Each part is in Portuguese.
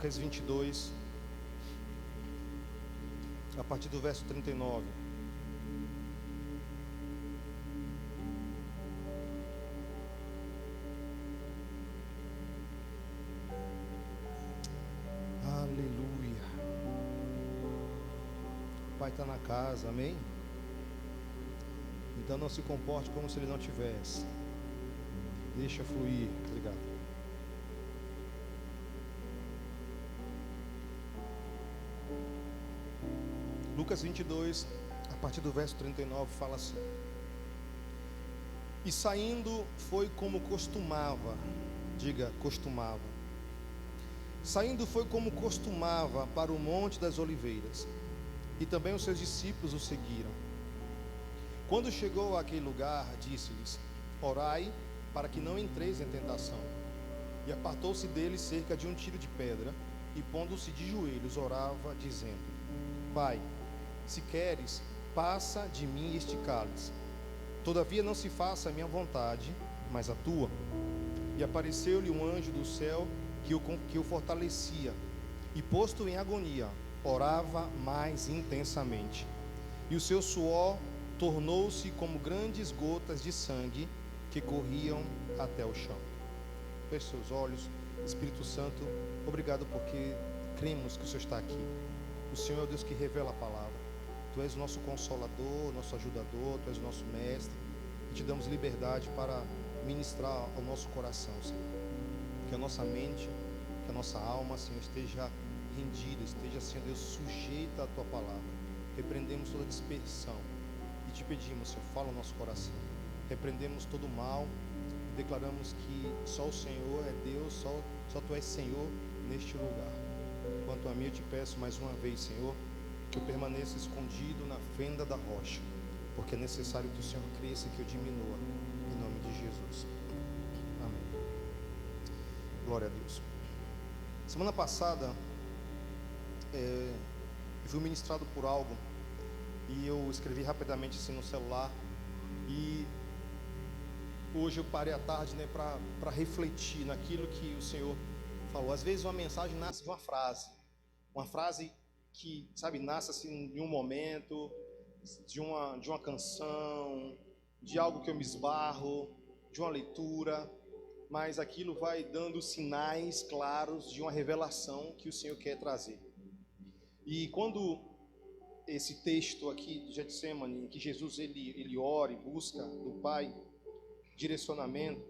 Lucas 22, a partir do verso 39. Aleluia. O Pai está na casa, amém? Então não se comporte como se Ele não tivesse. Deixa fluir. Obrigado. Lucas 22, a partir do verso 39, fala assim: E saindo foi como costumava. Diga, costumava. Saindo foi como costumava para o Monte das Oliveiras, e também os seus discípulos o seguiram. Quando chegou àquele lugar, disse-lhes: Orai para que não entreis em tentação. E apartou-se deles cerca de um tiro de pedra, e pondo-se de joelhos, orava, dizendo: Pai, se queres, passa de mim este cálice. Todavia não se faça a minha vontade, mas a tua. E apareceu-lhe um anjo do céu que o fortalecia. E posto em agonia, orava mais intensamente. E o seu suor tornou-se como grandes gotas de sangue que corriam até o chão. Feche seus olhos. Espírito Santo, obrigado porque cremos que o Senhor está aqui. O Senhor é o Deus que revela a palavra. Tu és o nosso consolador, nosso ajudador, Tu és o nosso mestre. E te damos liberdade para ministrar ao nosso coração, Senhor. Que a nossa mente, que a nossa alma, Senhor, esteja rendida, esteja, Senhor Deus, sujeita à Tua palavra. Repreendemos toda dispersão e te pedimos, Senhor, fala o nosso coração. Repreendemos todo o mal e declaramos que só o Senhor é Deus, só Tu és Senhor neste lugar. Quanto a mim, eu te peço mais uma vez, Senhor, que eu permaneça escondido na fenda da rocha, porque é necessário que o Senhor cresça e que eu diminua, em nome de Jesus. Amém. Glória a Deus. Semana passada, eu fui ministrado por algo, e eu escrevi rapidamente assim no celular, e hoje eu parei à tarde, para refletir naquilo que o Senhor falou. Às vezes uma mensagem nasce de uma frase que, sabe, nasce assim de um momento, de uma canção, de algo que eu me esbarro, de uma leitura, mas aquilo vai dando sinais claros de uma revelação que o Senhor quer trazer. E quando esse texto aqui de Getsemane, em que Jesus ele ora e busca do Pai direcionamento,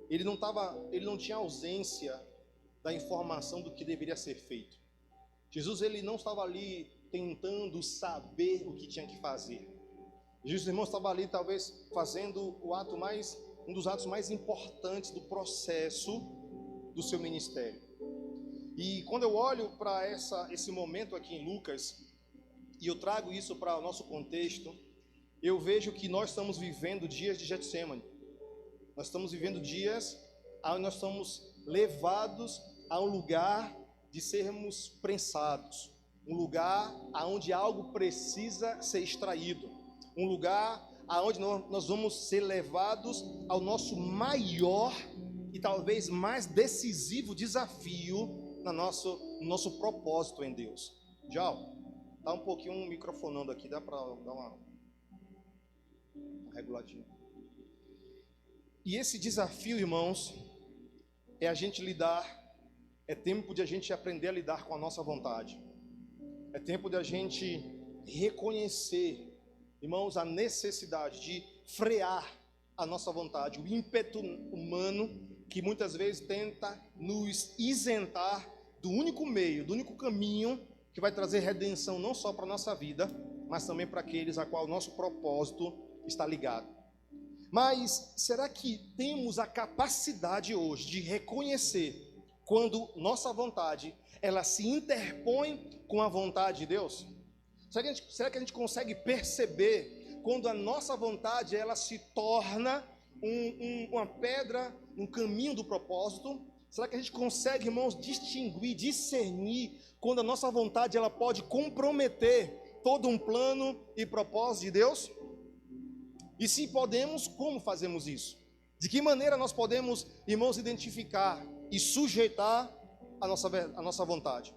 ele não tinha ausência da informação do que deveria ser feito. Jesus ele não estava ali tentando saber o que tinha que fazer. Jesus, irmão, estava ali talvez fazendo um dos atos mais importantes do processo do seu ministério. E quando eu olho para esse momento aqui em Lucas, e eu trago isso para o nosso contexto, eu vejo que nós estamos vivendo dias de Getsemane. Nós estamos vivendo dias onde nós estamos levados a um lugar de sermos prensados, um lugar onde algo precisa ser extraído, um lugar onde nós vamos ser levados ao nosso maior e talvez mais decisivo desafio no nosso propósito em Deus. Já tá um pouquinho microfonando aqui, dá para dar uma reguladinha. E esse desafio, irmãos, é tempo de a gente aprender a lidar com a nossa vontade. É tempo de a gente reconhecer, irmãos, a necessidade de frear a nossa vontade, o ímpeto humano que muitas vezes tenta nos isentar do único meio, do único caminho que vai trazer redenção não só para a nossa vida, mas também para aqueles a qual o nosso propósito está ligado. Mas será que temos a capacidade hoje de reconhecer quando nossa vontade ela se interpõe com a vontade de Deus? Será que a gente consegue perceber quando a nossa vontade ela se torna uma pedra, um caminho do propósito? Será que a gente consegue, irmãos, distinguir, discernir quando a nossa vontade ela pode comprometer todo um plano e propósito de Deus? E se podemos, como fazemos isso? De que maneira nós podemos, irmãos, identificar e sujeitar a nossa vontade?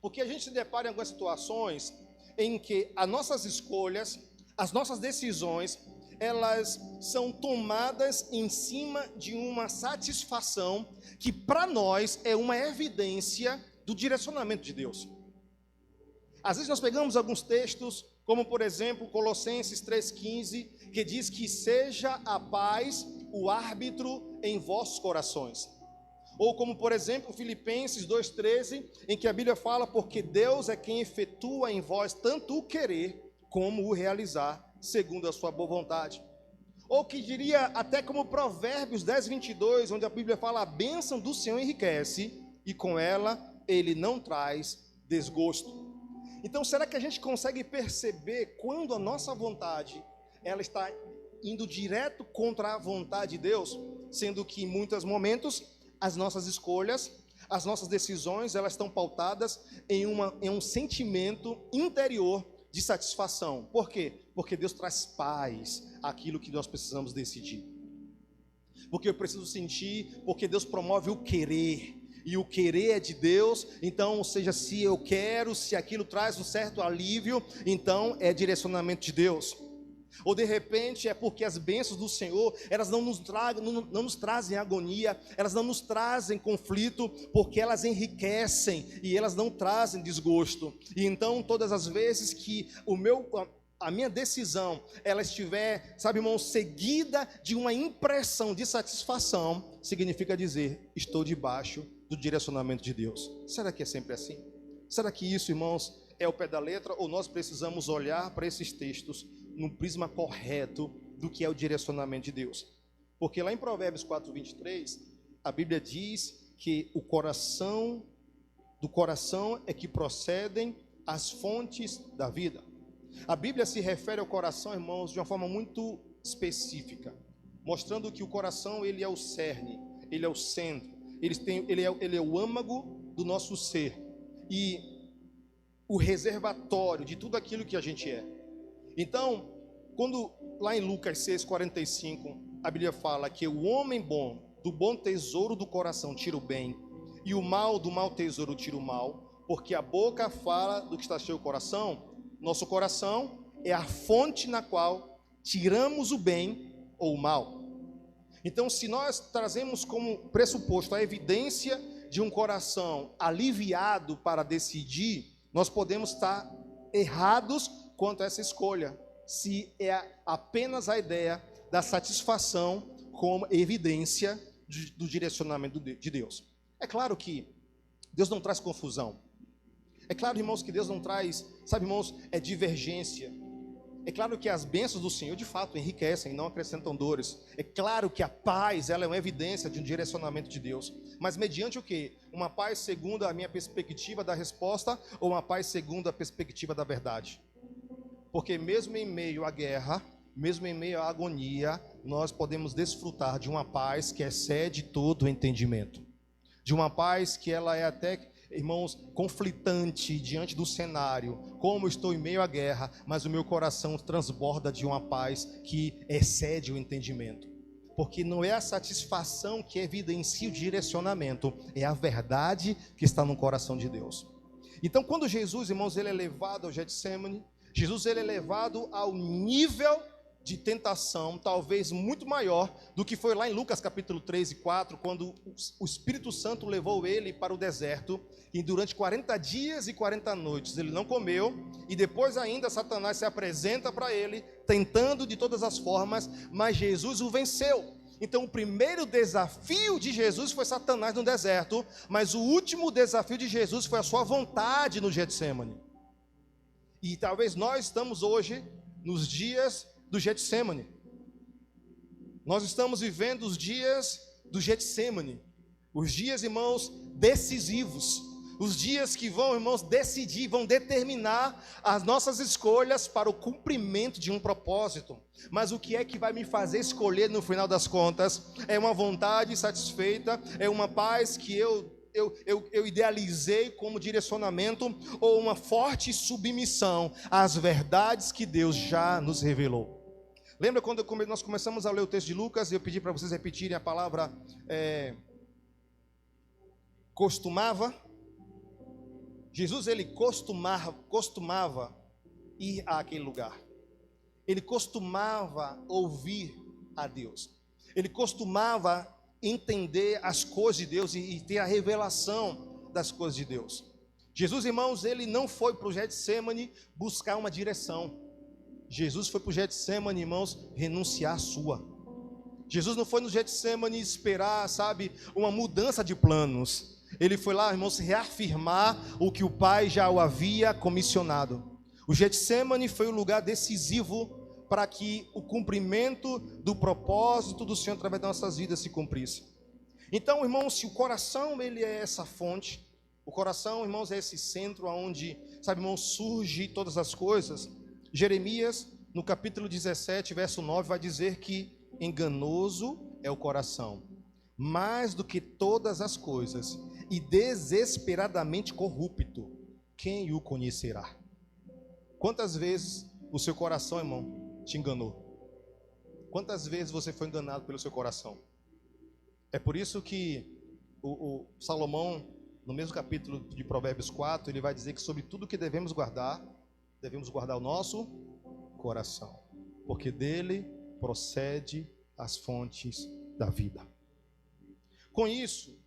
Porque a gente se depara em algumas situações em que as nossas escolhas, as nossas decisões, elas são tomadas em cima de uma satisfação que para nós é uma evidência do direcionamento de Deus. Às vezes nós pegamos alguns textos, como por exemplo Colossenses 3,15, que diz que seja a paz o árbitro em vossos corações. Ou como por exemplo Filipenses 2,13, em que a Bíblia fala, porque Deus é quem efetua em vós tanto o querer como o realizar, segundo a sua boa vontade. Ou que diria até como Provérbios 10,22, onde a Bíblia fala, a bênção do Senhor enriquece, e com ela ele não traz desgosto. Então será que a gente consegue perceber quando a nossa vontade, ela está indo direto contra a vontade de Deus? Sendo que em muitos momentos, as nossas escolhas, as nossas decisões, elas estão pautadas em um sentimento interior de satisfação. Por quê? Porque Deus traz paz àquilo que nós precisamos decidir. Porque eu preciso sentir, porque Deus promove o querer. E o querer é de Deus, então, ou seja, se eu quero, se aquilo traz um certo alívio, então é direcionamento de Deus. Ou de repente é porque as bênçãos do Senhor, elas não nos trazem agonia, elas não nos trazem conflito, porque elas enriquecem e elas não trazem desgosto. E então todas as vezes que a minha decisão, ela estiver, sabe, irmão, seguida de uma impressão de satisfação, significa dizer, estou debaixo do direcionamento de Deus. Será que é sempre assim? Será que isso, irmãos, é o pé da letra, ou nós precisamos olhar para esses textos no prisma correto do que é o direcionamento de Deus? Porque lá em Provérbios 4,23, a Bíblia diz que do coração é que procedem as fontes da vida. A Bíblia se refere ao coração, irmãos, de uma forma muito específica, mostrando que o coração, ele é o cerne, ele é o centro, ele é o âmago do nosso ser e o reservatório de tudo aquilo que a gente é. Então, quando lá em Lucas 6,45, a Bíblia fala que o homem bom, do bom tesouro do coração tira o bem, e o mal do mau tesouro tira o mal, porque a boca fala do que está cheio o coração. Nosso coração é a fonte na qual tiramos o bem ou o mal. Então, se nós trazemos como pressuposto a evidência de um coração aliviado para decidir, nós podemos estar errados quanto a essa escolha, se é apenas a ideia da satisfação como evidência do direcionamento de Deus. É claro que Deus não traz confusão. É claro, irmãos, que Deus não traz, sabe, irmãos, divergência. É claro que as bênçãos do Senhor, de fato, enriquecem e não acrescentam dores. É claro que a paz, ela é uma evidência de um direcionamento de Deus. Mas mediante o quê? Uma paz segundo a minha perspectiva da resposta ou uma paz segundo a perspectiva da verdade? Porque mesmo em meio à guerra, mesmo em meio à agonia, nós podemos desfrutar de uma paz que excede todo o entendimento. De uma paz que ela é até, irmãos, conflitante diante do cenário. Como estou em meio à guerra, mas o meu coração transborda de uma paz que excede o entendimento. Porque não é a satisfação que evidencia o direcionamento, é a verdade que está no coração de Deus. Então, quando Jesus, irmãos, ele é levado ao Getsemane, Jesus ele é levado ao nível de tentação, talvez muito maior do que foi lá em Lucas capítulo 3 e 4, quando o Espírito Santo levou ele para o deserto, e durante 40 dias e 40 noites ele não comeu, e depois ainda Satanás se apresenta para ele, tentando de todas as formas, mas Jesus o venceu. Então o primeiro desafio de Jesus foi Satanás no deserto, mas o último desafio de Jesus foi a sua vontade no Getsemane. E talvez nós estamos hoje nos dias do Getsemane. Nós estamos vivendo os dias do Getsemane. Os dias, irmãos, decisivos. Os dias que vão, irmãos, decidir, vão determinar as nossas escolhas para o cumprimento de um propósito. Mas o que é que vai me fazer escolher no final das contas? É uma vontade satisfeita, é uma paz que eu idealizei como direcionamento, ou uma forte submissão às verdades que Deus já nos revelou. Lembra quando nós começamos a ler o texto de Lucas e eu pedi para vocês repetirem a palavra costumava. Jesus, ele costumava ir àquele lugar. Ele costumava ouvir a Deus. Ele costumava entender as coisas de Deus e ter a revelação das coisas de Deus. Jesus, irmãos, ele não foi para o Getsêmani buscar uma direção. Jesus foi para o Getsêmani, irmãos, renunciar à sua. Jesus não foi no Getsêmani esperar, sabe, uma mudança de planos. Ele foi lá, irmãos, reafirmar o que o Pai já o havia comissionado. O Getsêmani foi o lugar decisivo para que o cumprimento do propósito do Senhor através das nossas vidas se cumprisse. Então, irmãos, se o coração ele é essa fonte, o coração, irmãos, é esse centro onde, sabe, irmãos, surge todas as coisas. Jeremias, no capítulo 17, verso 9, vai dizer que enganoso é o coração, mais do que todas as coisas, e desesperadamente corrupto, quem o conhecerá? Quantas vezes o seu coração, irmão, te enganou? Quantas vezes você foi enganado pelo seu coração? É por isso que o Salomão, no mesmo capítulo de Provérbios 4, ele vai dizer que sobre tudo que devemos guardar o nosso coração, porque dele procede as fontes da vida. Com isso,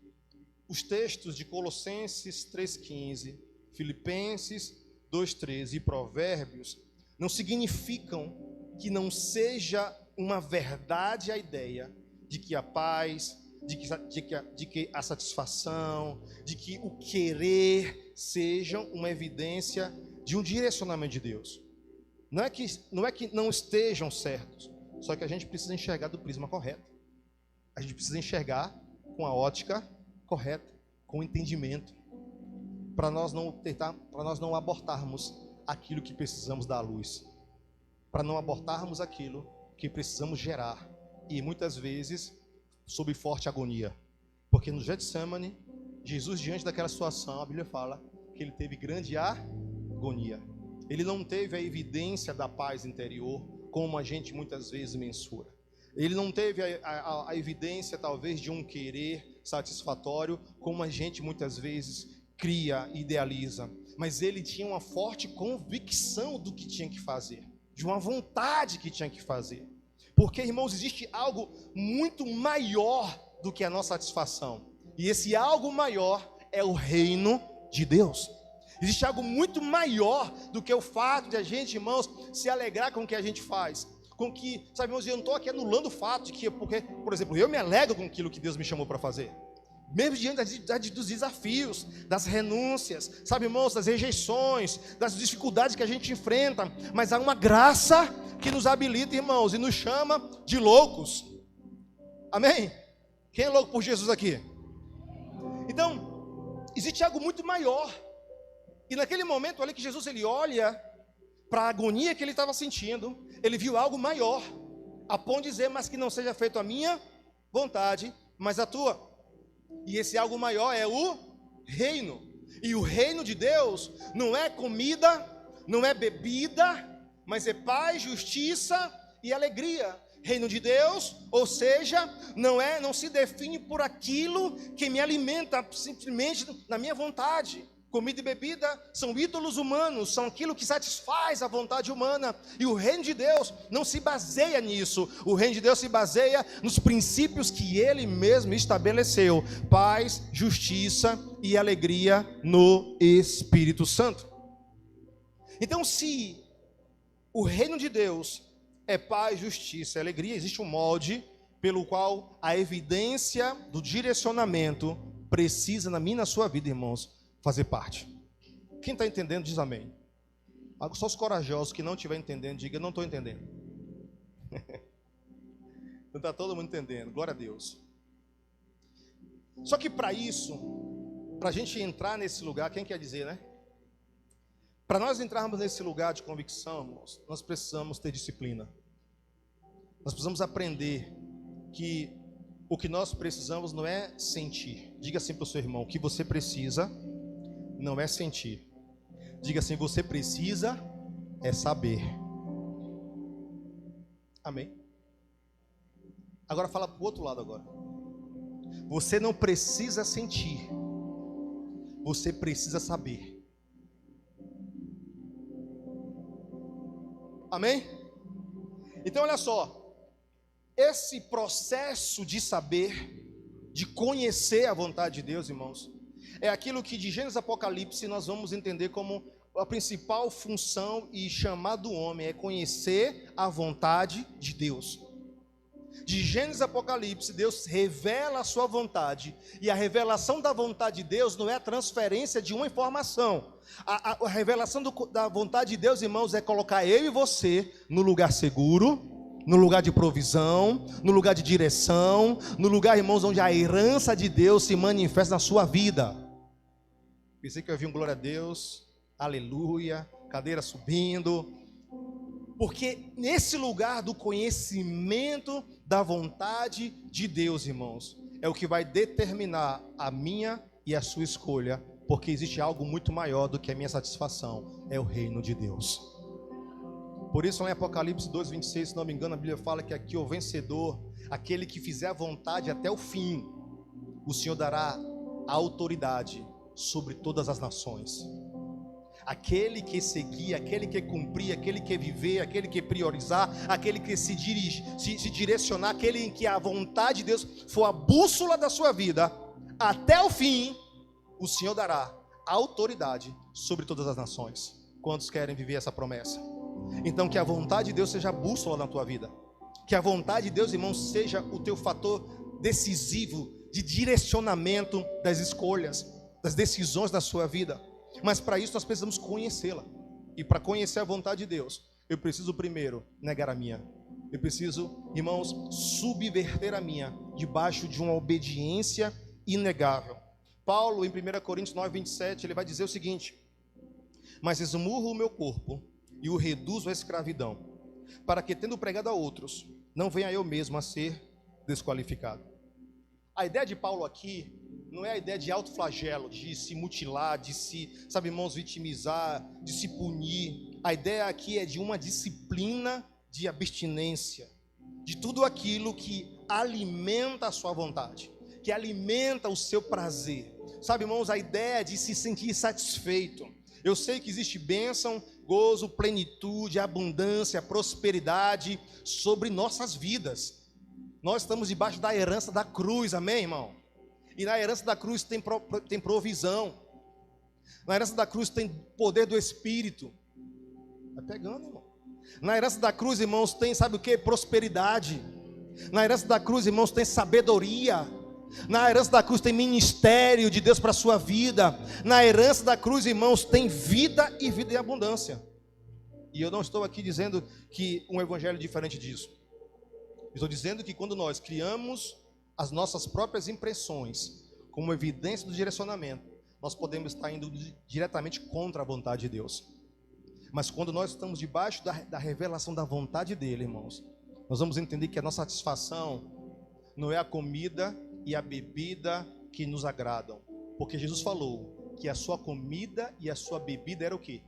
os textos de Colossenses 3,15, Filipenses 2,13 e Provérbios não significam que não seja uma verdade a ideia de que a paz, de que a satisfação, de que o querer sejam uma evidência de um direcionamento de Deus. Não é que não estejam certos, só que a gente precisa enxergar do prisma correto. A gente precisa enxergar com a ótica correta, com o entendimento, para nós não abortarmos aquilo que precisamos dar à luz, para não abortarmos aquilo que precisamos gerar, e muitas vezes sob forte agonia, porque no Getsêmani, Jesus, diante daquela situação, a Bíblia fala que ele teve grande agonia. Ele não teve a evidência da paz interior, como a gente muitas vezes mensura. Ele não teve a evidência, talvez, de um querer satisfatório, como a gente muitas vezes cria, idealiza. Mas ele tinha uma forte convicção do que tinha que fazer, de uma vontade que tinha que fazer. Porque, irmãos, existe algo muito maior do que a nossa satisfação. E esse algo maior é o reino de Deus. Existe algo muito maior do que o fato de a gente, irmãos, se alegrar com o que a gente faz. Com que, sabe, irmãos, eu não estou aqui anulando o fato de que, porque, por exemplo, eu me alegro com aquilo que Deus me chamou para fazer. Mesmo diante dos desafios, das renúncias, sabe, irmãos, das rejeições, das dificuldades que a gente enfrenta. Mas há uma graça que nos habilita, irmãos, e nos chama de loucos. Amém? Quem é louco por Jesus aqui? Então, existe algo muito maior. E naquele momento, olha que Jesus, ele olha para a agonia que ele estava sentindo, ele viu algo maior, a ponto de dizer, mas que não seja feito a minha vontade, mas a tua. E esse algo maior é o reino. E o reino de Deus não é comida, não é bebida, mas é paz, justiça e alegria. Reino de Deus, ou seja, não se define por aquilo que me alimenta simplesmente na minha vontade. Comida e bebida são ídolos humanos, são aquilo que satisfaz a vontade humana. E o reino de Deus não se baseia nisso. O reino de Deus se baseia nos princípios que Ele mesmo estabeleceu: paz, justiça e alegria no Espírito Santo. Então, se o reino de Deus é paz, justiça e alegria, existe um molde pelo qual a evidência do direcionamento precisa, na minha e na sua vida, irmãos, fazer parte. Quem está entendendo, diz amém. Só os corajosos que não estiver entendendo, diga, não estou entendendo. Não está todo mundo entendendo, glória a Deus. Só que para isso, para a gente entrar nesse lugar, quem quer dizer, né? Para nós entrarmos nesse lugar de convicção, irmãos, nós precisamos ter disciplina. Nós precisamos aprender que o que nós precisamos não é sentir. Diga assim para o seu irmão, o que você precisa não é sentir. Diga assim, você precisa é saber. Amém? Agora fala para o outro lado agora. Você não precisa sentir. você precisa saber. Amém? Então olha só, esse processo de saber, de conhecer a vontade de Deus, irmãos, é aquilo que de Gênesis a Apocalipse nós vamos entender como a principal função e chamado do homem, é conhecer a vontade de Deus. De Gênesis a Apocalipse, Deus revela a sua vontade, e a revelação da vontade de Deus não é a transferência de uma informação. A revelação da vontade de Deus, irmãos, é colocar eu e você no lugar seguro, no lugar de provisão, no lugar de direção, no lugar, irmãos, onde a herança de Deus se manifesta na sua vida. Pensei que eu vi um glória a Deus, aleluia, cadeira subindo, porque nesse lugar do conhecimento da vontade de Deus, irmãos, é o que vai determinar a minha e a sua escolha, porque existe algo muito maior do que a minha satisfação, é o reino de Deus. Por isso lá em Apocalipse 2:26, se não me engano, a Bíblia fala que aqui o vencedor, aquele que fizer a vontade até o fim, o Senhor dará a autoridade sobre todas as nações. Aquele que seguir, aquele que cumprir, aquele que viver, aquele que priorizar, aquele que se direcionar, aquele em que a vontade de Deus for a bússola da sua vida, até o fim, o Senhor dará autoridade sobre todas as nações. Quantos querem viver essa promessa? Então que a vontade de Deus seja a bússola na tua vida, que a vontade de Deus, irmão, seja o teu fator decisivo de direcionamento das escolhas, das decisões da sua vida. Mas para isso nós precisamos conhecê-la. E para conhecer a vontade de Deus, eu preciso primeiro negar a minha. Eu preciso, irmãos, subverter a minha debaixo de uma obediência inegável. Paulo, em 1 Coríntios 9:27, ele vai dizer o seguinte: mas esmurro o meu corpo e o reduzo à escravidão, para que, tendo pregado a outros, não venha eu mesmo a ser desqualificado. A ideia de Paulo aqui não é a ideia de autoflagelo, de se mutilar, de se, sabe, irmãos, vitimizar, de se punir. A ideia aqui é de uma disciplina de abstinência, de tudo aquilo que alimenta a sua vontade, que alimenta o seu prazer. Sabe, irmãos, a ideia é de se sentir satisfeito. Eu sei que existe bênção, gozo, plenitude, abundância, prosperidade sobre nossas vidas. Nós estamos debaixo da herança da cruz, amém, irmão? E na herança da cruz tem provisão. Na herança da cruz tem poder do Espírito. Vai pegando, irmão. Na herança da cruz, irmãos, tem, sabe o que? Prosperidade. Na herança da cruz, irmãos, tem sabedoria. Na herança da cruz tem ministério de Deus para a sua vida. Na herança da cruz, irmãos, tem vida e vida em abundância. E eu não estou aqui dizendo que um evangelho é diferente disso. Estou dizendo que quando nós criamos as nossas próprias impressões como evidência do direcionamento, nós podemos estar indo diretamente contra a vontade de Deus. Mas quando nós estamos debaixo da revelação da vontade dele, irmãos, nós vamos entender que a nossa satisfação não é a comida e a bebida que nos agradam, porque Jesus falou que a sua comida e a sua bebida era o quê?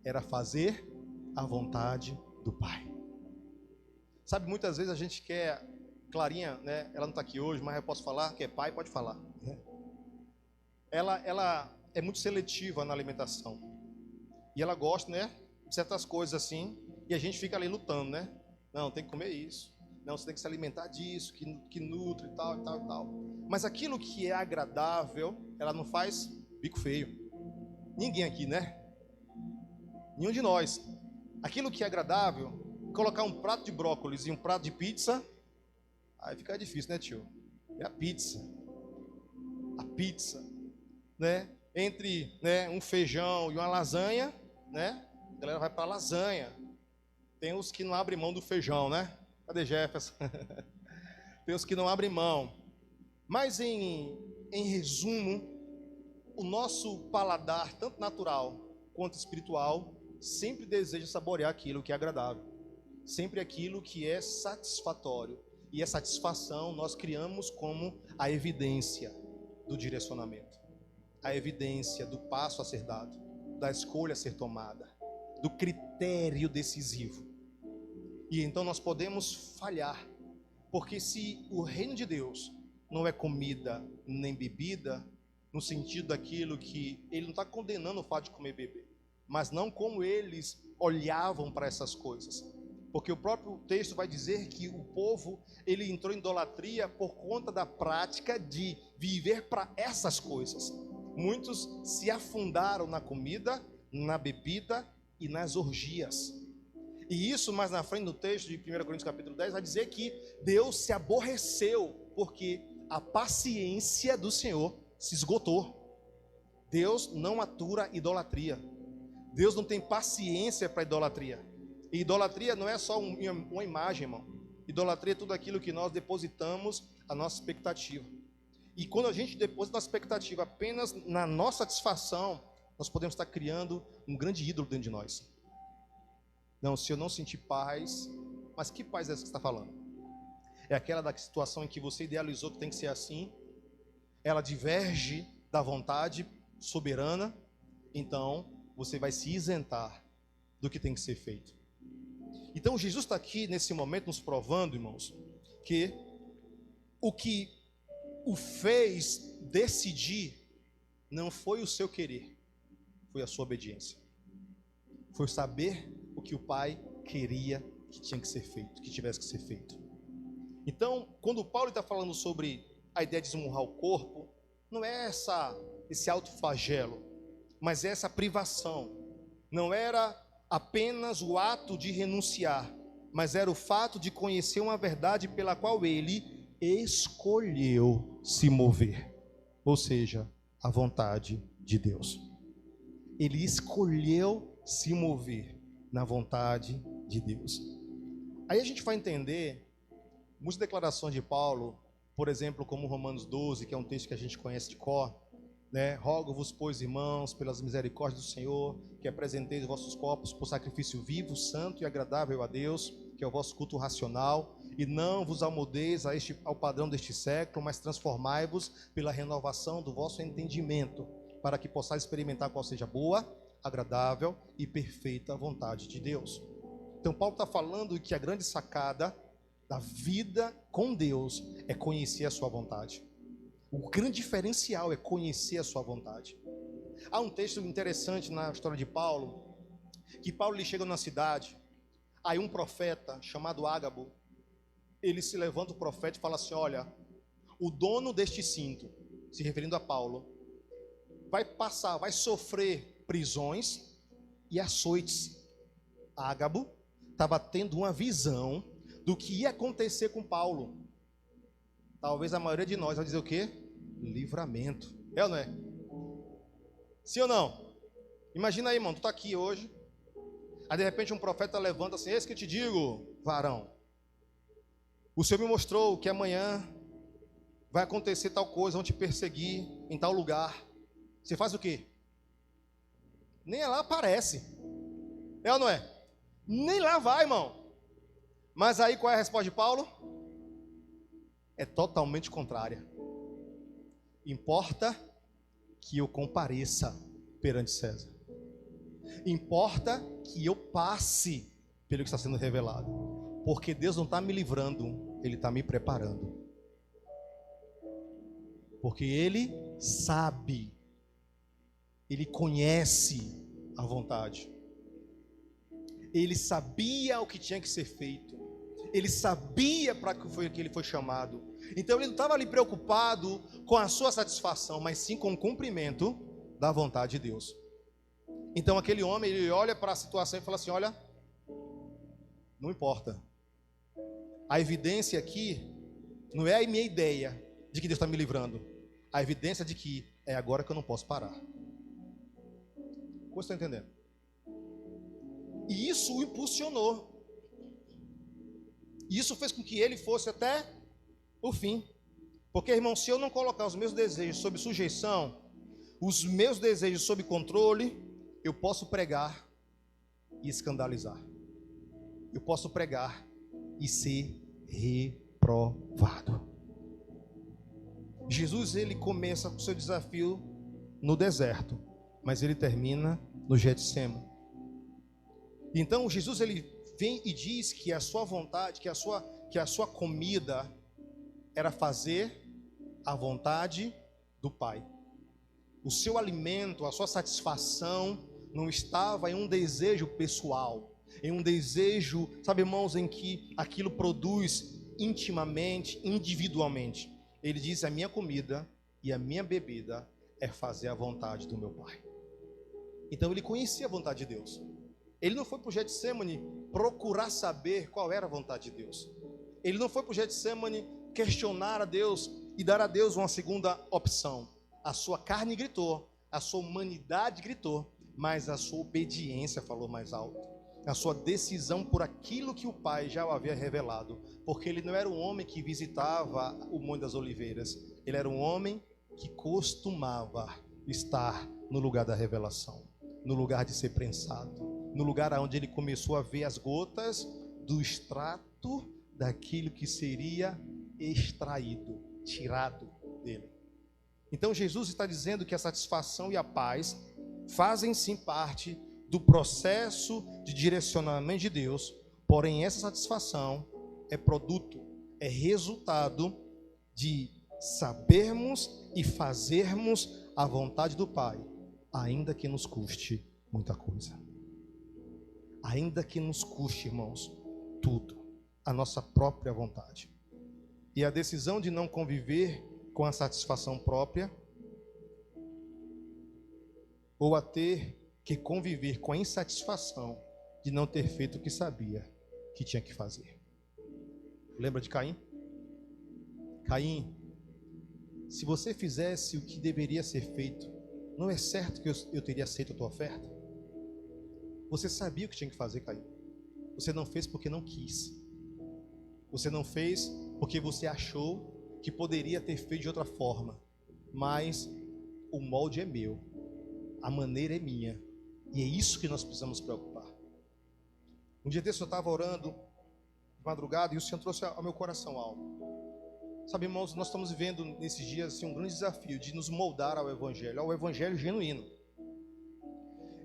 Era fazer a vontade do Pai. Sabe, muitas vezes a gente quer, Clarinha, né? Ela não está aqui hoje, mas eu posso falar que é pai, pode falar. Ela é muito seletiva na alimentação. E ela gosta, né, de certas coisas assim, e a gente fica ali lutando, né? Não, tem que comer isso. Não, você tem que se alimentar disso, que nutre e tal, e tal, e tal. Mas aquilo que é agradável, ela não faz bico feio. Ninguém aqui, né? Nenhum de nós. Aquilo que é agradável, colocar um prato de brócolis e um prato de pizza, aí fica difícil, né, tio? É a pizza. A pizza, né? Entre, né, um feijão e uma lasanha, né? A galera vai para a lasanha. Tem os que não abrem mão do feijão, né? Cadê Jefferson? Tem os que não abrem mão. Mas em resumo, o nosso paladar, tanto natural quanto espiritual, sempre deseja saborear aquilo que é agradável. Sempre aquilo que é satisfatório. E a satisfação nós criamos como a evidência do direcionamento. A evidência do passo a ser dado, da escolha a ser tomada, do critério decisivo. E então nós podemos falhar, porque se o reino de Deus não é comida nem bebida, no sentido daquilo que ele não está condenando o fato de comer e beber, mas não como eles olhavam para essas coisas. Porque o próprio texto vai dizer que o povo, ele entrou em idolatria por conta da prática de viver para essas coisas. Muitos se afundaram na comida, na bebida e nas orgias. E isso mais na frente no texto de 1 Coríntios capítulo 10 vai dizer que Deus se aborreceu porque a paciência do Senhor se esgotou. Deus não atura idolatria. Deus não tem paciência para idolatria. E idolatria não é só uma imagem, irmão. Idolatria é tudo aquilo que nós depositamos a nossa expectativa. E quando a gente deposita a expectativa apenas na nossa satisfação, nós podemos estar criando um grande ídolo dentro de nós. Não, se eu não sentir paz, mas que paz é essa que você está falando? É aquela da situação em que você idealizou que tem que ser assim, ela diverge da vontade soberana, então você vai se isentar do que tem que ser feito. Então Jesus está aqui nesse momento nos provando, irmãos, que o que o fez decidir não foi o seu querer, foi a sua obediência. Foi saber o que o Pai queria que tinha que ser feito, que tivesse que ser feito. Então, quando Paulo está falando sobre a ideia de desonrar o corpo, não é esse autoflagelo, mas é essa privação. Não era apenas o ato de renunciar, mas era o fato de conhecer uma verdade pela qual ele escolheu se mover, ou seja, a vontade de Deus. Ele escolheu se mover na vontade de Deus. Aí a gente vai entender muitas declarações de Paulo, por exemplo, como Romanos 12, que é um texto que a gente conhece de cor, né? Rogo-vos, pois, irmãos, pelas misericórdias do Senhor, que apresenteis os vossos corpos por sacrifício vivo, santo e agradável a Deus, que é o vosso culto racional, e não vos amoldeis ao padrão deste século, mas transformai-vos pela renovação do vosso entendimento, para que possais experimentar qual seja boa, agradável e perfeita vontade de Deus. Então Paulo está falando que a grande sacada da vida com Deus é conhecer a sua vontade. O grande diferencial é conhecer a sua vontade. Há um texto interessante na história de Paulo, que Paulo ele chega na cidade, aí um profeta chamado Ágabo, ele se levanta, o profeta, e fala assim: olha, o dono deste cinto, se referindo a Paulo, vai sofrer prisões e açoites. Ágabo estava tendo uma visão do que ia acontecer com Paulo. Talvez a maioria de nós vai dizer o quê? Livramento. É ou não é? Sim ou não? Imagina aí, irmão, tu está aqui hoje, aí de repente um profeta levanta assim: eis que eu te digo, varão, o Senhor me mostrou que amanhã vai acontecer tal coisa, vão te perseguir em tal lugar. Você faz o quê? Nem lá aparece. É ou não é? Nem lá vai, irmão. Mas aí qual é a resposta de Paulo? É totalmente contrária. Importa que eu compareça perante César. Importa que eu passe pelo que está sendo revelado. Porque Deus não está me livrando, Ele está me preparando. Porque Ele sabe, Ele conhece a vontade. Ele sabia o que tinha que ser feito. Ele sabia para que ele foi chamado. Então ele não estava ali preocupado com a sua satisfação, mas sim com o cumprimento da vontade de Deus. Então aquele homem, ele olha para a situação e fala assim: olha, não importa. A evidência aqui não é a minha ideia de que Deus está me livrando. A evidência de que é agora que eu não posso parar. Você está entendendo? E isso o impulsionou. Isso fez com que ele fosse até o fim. Porque, irmão, se eu não colocar os meus desejos sob sujeição, os meus desejos sob controle, eu posso pregar e escandalizar. Eu posso pregar e ser reprovado. Jesus, ele começa o seu desafio no deserto, mas ele termina no Getsêmani. Então Jesus, ele vem e diz que a sua vontade, que a sua comida era fazer a vontade do Pai. O seu alimento, a sua satisfação não estava em um desejo pessoal, em um desejo, sabe, irmãos, em que aquilo produz intimamente, individualmente. Ele diz: a minha comida e a minha bebida é fazer a vontade do meu Pai. Então ele conhecia a vontade de Deus. Ele não foi para o Getsemane procurar saber qual era a vontade de Deus. Ele não foi para o Getsemane questionar a Deus e dar a Deus uma segunda opção. A sua carne gritou, a sua humanidade gritou, mas a sua obediência falou mais alto. A sua decisão por aquilo que o Pai já o havia revelado. Porque ele não era um homem que visitava o Monte das Oliveiras. Ele era um homem que costumava estar no lugar da revelação, no lugar de ser prensado, no lugar onde ele começou a ver as gotas do extrato daquilo que seria extraído, tirado dele. Então Jesus está dizendo que a satisfação e a paz fazem sim parte do processo de direcionamento de Deus, porém essa satisfação é produto, é resultado de sabermos e fazermos a vontade do Pai, ainda que nos custe muita coisa. Ainda que nos custe, irmãos, tudo, a nossa própria vontade. E a decisão de não conviver com a satisfação própria, ou a ter que conviver com a insatisfação de não ter feito o que sabia que tinha que fazer. Lembra de Caim? Caim, se você fizesse o que deveria ser feito, não é certo que eu teria aceito a tua oferta? Você sabia o que tinha que fazer, Caim. Você não fez porque não quis. Você não fez porque você achou que poderia ter feito de outra forma. Mas o molde é meu, a maneira é minha. E é isso que nós precisamos preocupar. Um dia desse eu estava orando de madrugada e o Senhor trouxe ao meu coração algo. Sabe, irmãos, nós estamos vivendo nesses dias assim, um grande desafio de nos moldar ao Evangelho genuíno.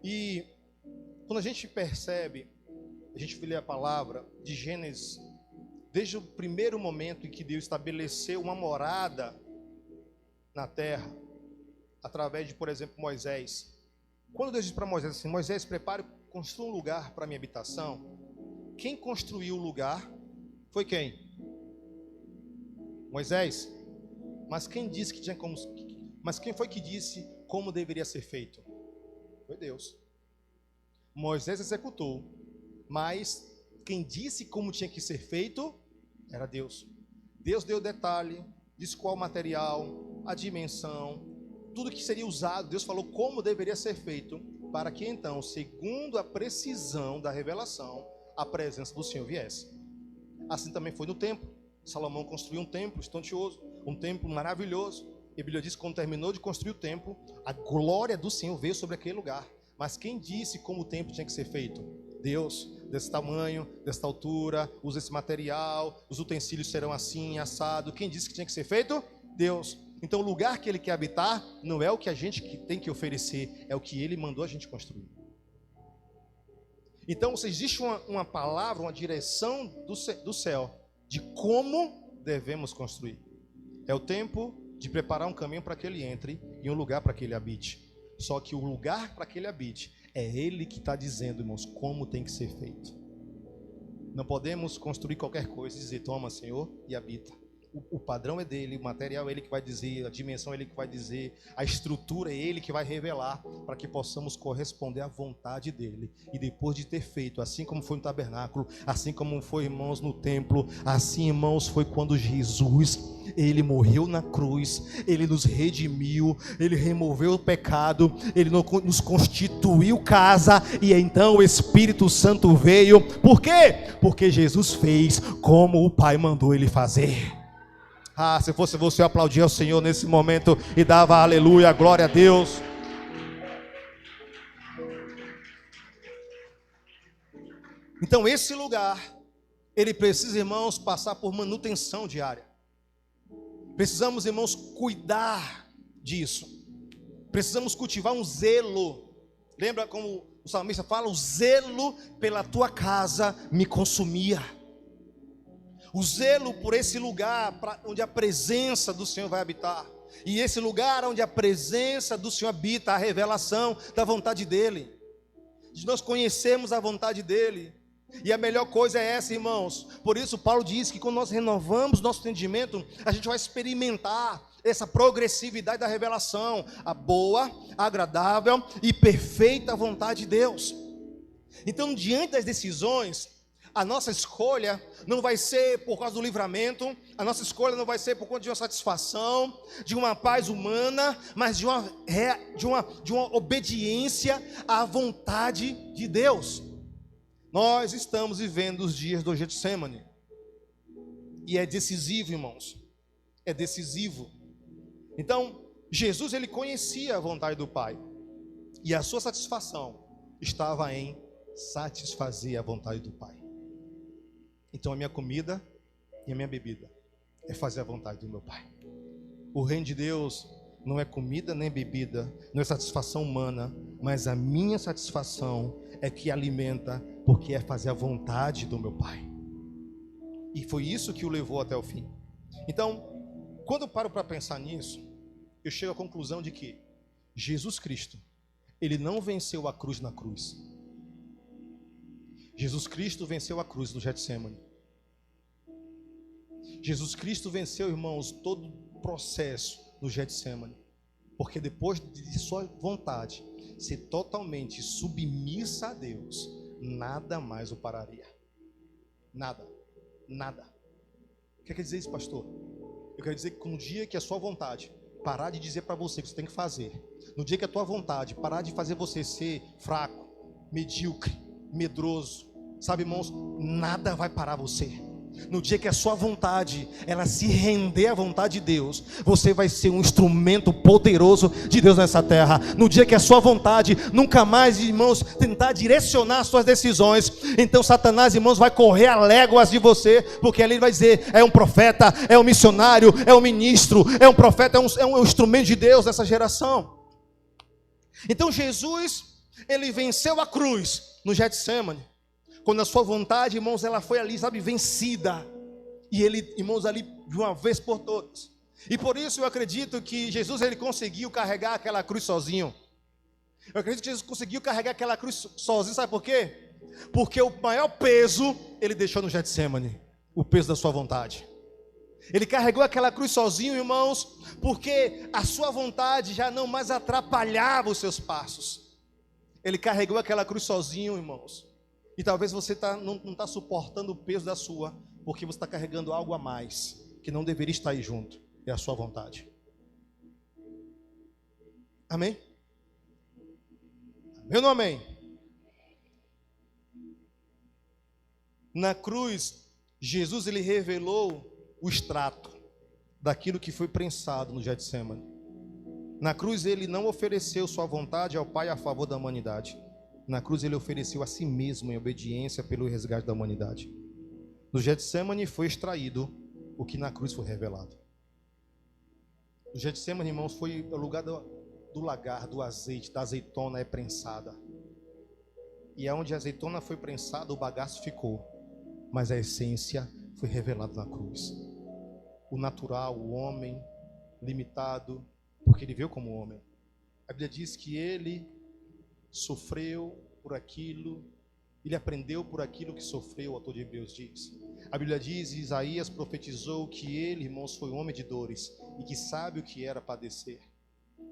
E quando a gente percebe, a gente lê a palavra de Gênesis, desde o primeiro momento em que Deus estabeleceu uma morada na terra, através de, por exemplo, Moisés. Quando Deus disse para Moisés assim: Moisés, prepare, construa um lugar para a minha habitação. Quem construiu o lugar foi quem? Moisés. Mas quem disse que tinha como? Mas quem foi que disse como deveria ser feito? Foi Deus. Moisés executou, mas quem disse como tinha que ser feito era Deus. Deus deu detalhe, disse qual material, a dimensão, tudo que seria usado. Deus falou como deveria ser feito, para que então, segundo a precisão da revelação, a presença do Senhor viesse. Assim também foi no templo. Salomão construiu um templo estonteoso, um templo maravilhoso. E a Bíblia diz que quando terminou de construir o templo, a glória do Senhor veio sobre aquele lugar. Mas quem disse como o templo tinha que ser feito? Deus. Desse tamanho, desta altura, usa esse material, os utensílios serão assim, assado. Quem disse que tinha que ser feito? Deus. Então o lugar que Ele quer habitar não é o que a gente tem que oferecer, é o que Ele mandou a gente construir. Então existe uma palavra, uma direção do céu de como devemos construir. É o tempo de preparar um caminho para que Ele entre e um lugar para que Ele habite. Só que o lugar para que Ele habite é Ele que está dizendo, irmãos, como tem que ser feito. Não podemos construir qualquer coisa e dizer: toma, Senhor, e habita. O padrão é dele, o material é Ele que vai dizer, a dimensão é Ele que vai dizer, a estrutura é Ele que vai revelar, para que possamos corresponder à vontade dEle. E depois de ter feito, assim como foi no tabernáculo, assim como foi, irmãos, no templo, assim, irmãos, foi quando Jesus, Ele morreu na cruz, Ele nos redimiu, Ele removeu o pecado, Ele nos constituiu casa, e então o Espírito Santo veio. Por quê? Porque Jesus fez como o Pai mandou Ele fazer. Ah, se fosse você, eu aplaudia ao Senhor nesse momento e dava aleluia, glória a Deus. Então esse lugar, ele precisa, irmãos, passar por manutenção diária. Precisamos, irmãos, cuidar disso. Precisamos cultivar um zelo. Lembra como o salmista fala? O zelo pela tua casa me consumia. O zelo por esse lugar onde a presença do Senhor vai habitar. E esse lugar onde a presença do Senhor habita, a revelação da vontade dEle, de nós conhecermos a vontade dEle. E a melhor coisa é essa, irmãos. Por isso Paulo diz que quando nós renovamos nosso entendimento, a gente vai experimentar essa progressividade da revelação, a boa, agradável e perfeita vontade de Deus. Então, diante das decisões, a nossa escolha não vai ser por causa do livramento, a nossa escolha não vai ser por conta de uma satisfação, de uma paz humana, mas de uma obediência à vontade de Deus. Nós estamos vivendo os dias do Getsemane, e é decisivo, irmãos, é decisivo. Então, Jesus, ele conhecia a vontade do Pai, e a sua satisfação estava em satisfazer a vontade do Pai. Então a minha comida e a minha bebida é fazer a vontade do meu Pai. O reino de Deus não é comida nem bebida, não é satisfação humana, mas a minha satisfação é que alimenta, porque é fazer a vontade do meu Pai. E foi isso que o levou até o fim. Então, quando eu paro para pensar nisso, eu chego à conclusão de que Jesus Cristo, ele não venceu a cruz na cruz. Jesus Cristo venceu a cruz no Getsemane. Jesus Cristo venceu, irmãos, todo o processo no Getsemane, porque depois de sua vontade ser totalmente submissa a Deus, nada mais o pararia. Nada. O que quer dizer isso, pastor? Eu quero dizer que no dia que a sua vontade parar de dizer para você o que você tem que fazer, no dia que a tua vontade parar de fazer você ser fraco, medíocre, medroso, sabe, irmãos, nada vai parar você. No dia que a sua vontade, ela se render à vontade de Deus, você vai ser um instrumento poderoso de Deus nessa terra. No dia que a sua vontade nunca mais, irmãos, tentar direcionar as suas decisões, então Satanás, irmãos, vai correr a léguas de você, porque ali ele vai dizer, é um profeta, é um missionário, é um ministro, é um profeta, é um instrumento de Deus nessa geração. Então Jesus, ele venceu a cruz no Getsemane, quando a sua vontade, irmãos, ela foi ali, sabe, vencida. E ele, irmãos, ali de uma vez por todas. E por isso eu acredito que Jesus, ele conseguiu carregar aquela cruz sozinho. Eu acredito que Jesus conseguiu carregar aquela cruz sozinho, sabe por quê? Porque o maior peso ele deixou no Getsemane, o peso da sua vontade. Ele carregou aquela cruz sozinho, irmãos, porque a sua vontade já não mais atrapalhava os seus passos. Ele carregou aquela cruz sozinho, irmãos. E talvez você não está suportando o peso da sua, porque você está carregando algo a mais, que não deveria estar aí junto. É a sua vontade. Amém? Amém ou não amém? Na cruz, Jesus, ele revelou o extrato daquilo que foi prensado no Getsemane. Na cruz, ele não ofereceu sua vontade ao Pai a favor da humanidade. Na cruz ele ofereceu a si mesmo em obediência pelo resgate da humanidade. No Getsemane foi extraído o que na cruz foi revelado. O Getsemane, irmãos, foi o lugar do lagar, do azeite, da azeitona é prensada. E aonde a azeitona foi prensada, o bagaço ficou. Mas a essência foi revelada na cruz. O natural, o homem limitado, porque ele veio como homem. A Bíblia diz que ele sofreu por aquilo, ele aprendeu por aquilo que sofreu, o autor de Hebreus diz. A Bíblia diz, Isaías profetizou que ele, irmãos, foi um homem de dores e que sabe o que era padecer.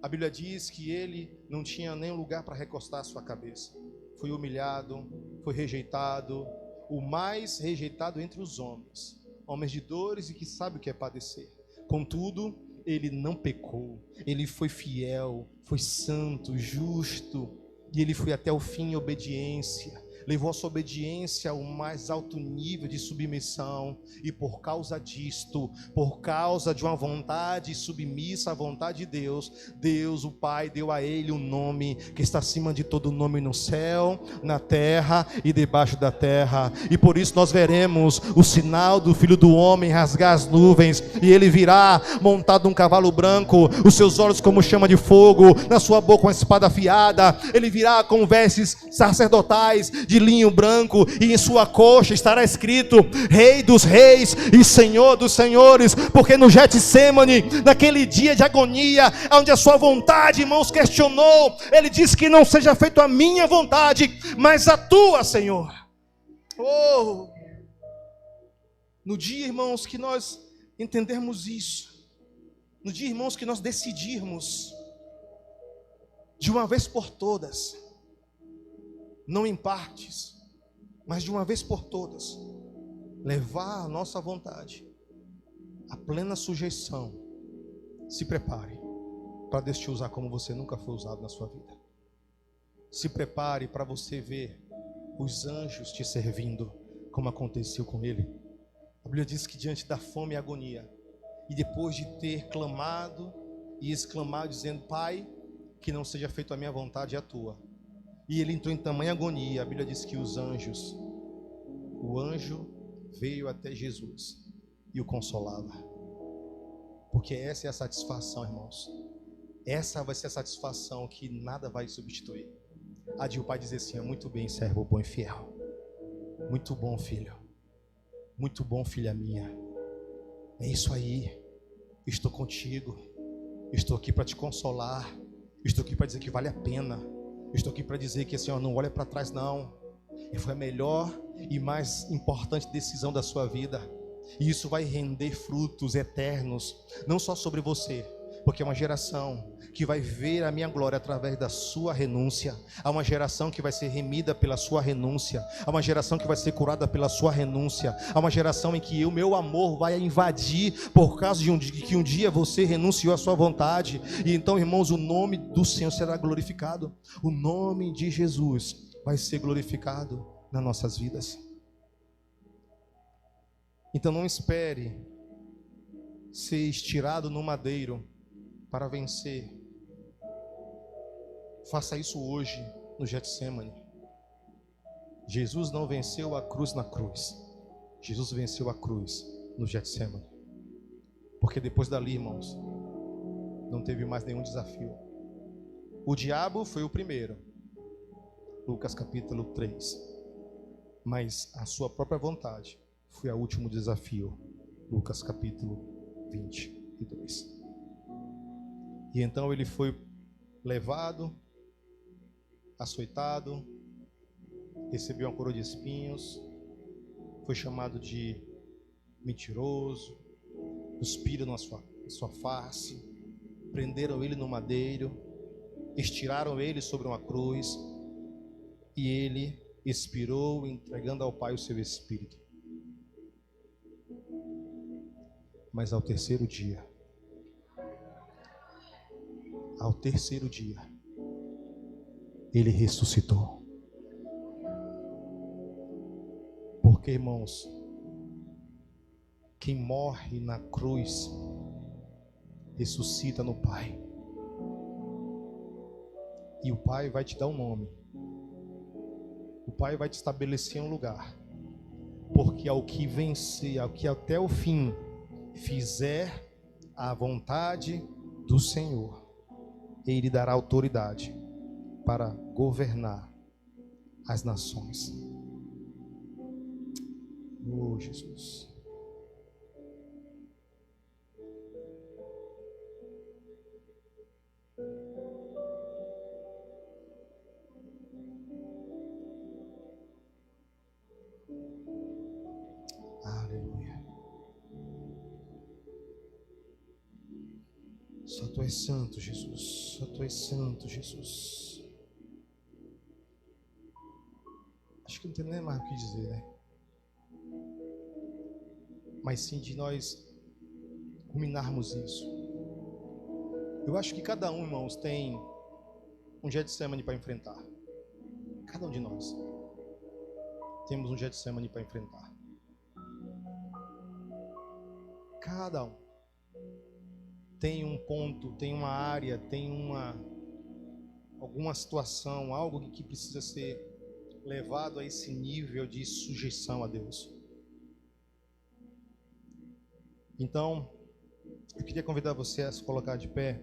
A Bíblia diz que ele não tinha nem lugar para recostar a sua cabeça. Foi humilhado, foi rejeitado, o mais rejeitado entre os homens. Homens de dores e que sabe o que é padecer. Contudo, ele não pecou, ele foi fiel, foi santo, justo. E ele foi até o fim em obediência, levou a sua obediência ao mais alto nível de submissão. E por causa disto, por causa de uma vontade submissa à vontade de Deus, Deus, o Pai, deu a ele um nome que está acima de todo nome no céu, na terra e debaixo da terra. E por isso nós veremos o sinal do Filho do Homem rasgar as nuvens, e ele virá montado num cavalo branco, os seus olhos como chama de fogo, na sua boca uma espada afiada. Ele virá com vestes sacerdotais, de linho branco, e em sua coxa estará escrito: Rei dos Reis e Senhor dos Senhores. Porque no Getsemane, naquele dia de agonia, onde a sua vontade, irmãos, questionou, ele disse que não seja feito a minha vontade, mas a tua, Senhor. Oh! No dia, irmãos, que nós entendermos isso, no dia, irmãos, que nós decidirmos de uma vez por todas, não em partes, mas de uma vez por todas, levar a nossa vontade à plena sujeição, se prepare para Deus te usar como você nunca foi usado na sua vida. Se prepare para você ver os anjos te servindo, como aconteceu com ele. A Bíblia diz que diante da fome e agonia, e depois de ter clamado e exclamado, dizendo: Pai, que não seja feito a minha vontade e a tua, e ele entrou em tamanha agonia, a Bíblia diz que o anjo veio até Jesus e o consolava. Porque essa é a satisfação, irmãos. Essa vai ser a satisfação que nada vai substituir. A de o pai dizer assim: muito bem, servo bom e fiel. Muito bom, filho. Muito bom, filha minha. É isso aí. Estou contigo. Estou aqui para te consolar. Estou aqui para dizer que vale a pena. Estou aqui para dizer que, Senhor, não olha para trás não. E foi a melhor e mais importante decisão da sua vida. E isso vai render frutos eternos, não só sobre você, porque é uma geração que vai ver a minha glória através da sua renúncia. Há uma geração que vai ser remida pela sua renúncia. Há uma geração que vai ser curada pela sua renúncia. Há uma geração em que o meu amor vai invadir por causa de que um dia você renunciou à sua vontade. E então, irmãos, o nome do Senhor será glorificado. O nome de Jesus vai ser glorificado nas nossas vidas. Então não espere ser estirado no madeiro para vencer. Faça isso hoje no Getsemane. Jesus não venceu a cruz na cruz. Jesus venceu a cruz no Getsemane. Porque depois dali, irmãos, não teve mais nenhum desafio. O diabo foi o primeiro. Lucas capítulo 3. Mas a sua própria vontade foi o último desafio. Lucas capítulo 22. E então ele foi levado, açoitado, recebeu uma coroa de espinhos, foi chamado de mentiroso, cuspiram na sua face, prenderam ele no madeiro, estiraram ele sobre uma cruz, e ele expirou, entregando ao Pai o seu espírito. Mas ao terceiro dia, ele ressuscitou. Porque, irmãos, quem morre na cruz ressuscita no Pai. E o Pai vai te dar um nome. O Pai vai te estabelecer um lugar. Porque ao que vencer, ao que até o fim fizer a vontade do Senhor, Ele dará autoridade para governar as nações. Oh, Jesus. Aleluia. Só Tu és santo, Jesus. Só Tu és santo, Jesus. Acho que não tem nem mais o que dizer, né? Mas sim de nós ruminarmos isso. Eu acho que cada um, irmãos, tem um Getsemane para enfrentar. Cada um de nós temos um Getsemane para enfrentar. Cada um tem um ponto, tem uma área, tem alguma situação, algo que precisa ser levado a esse nível de sujeição a Deus. Então, eu queria convidar você a se colocar de pé.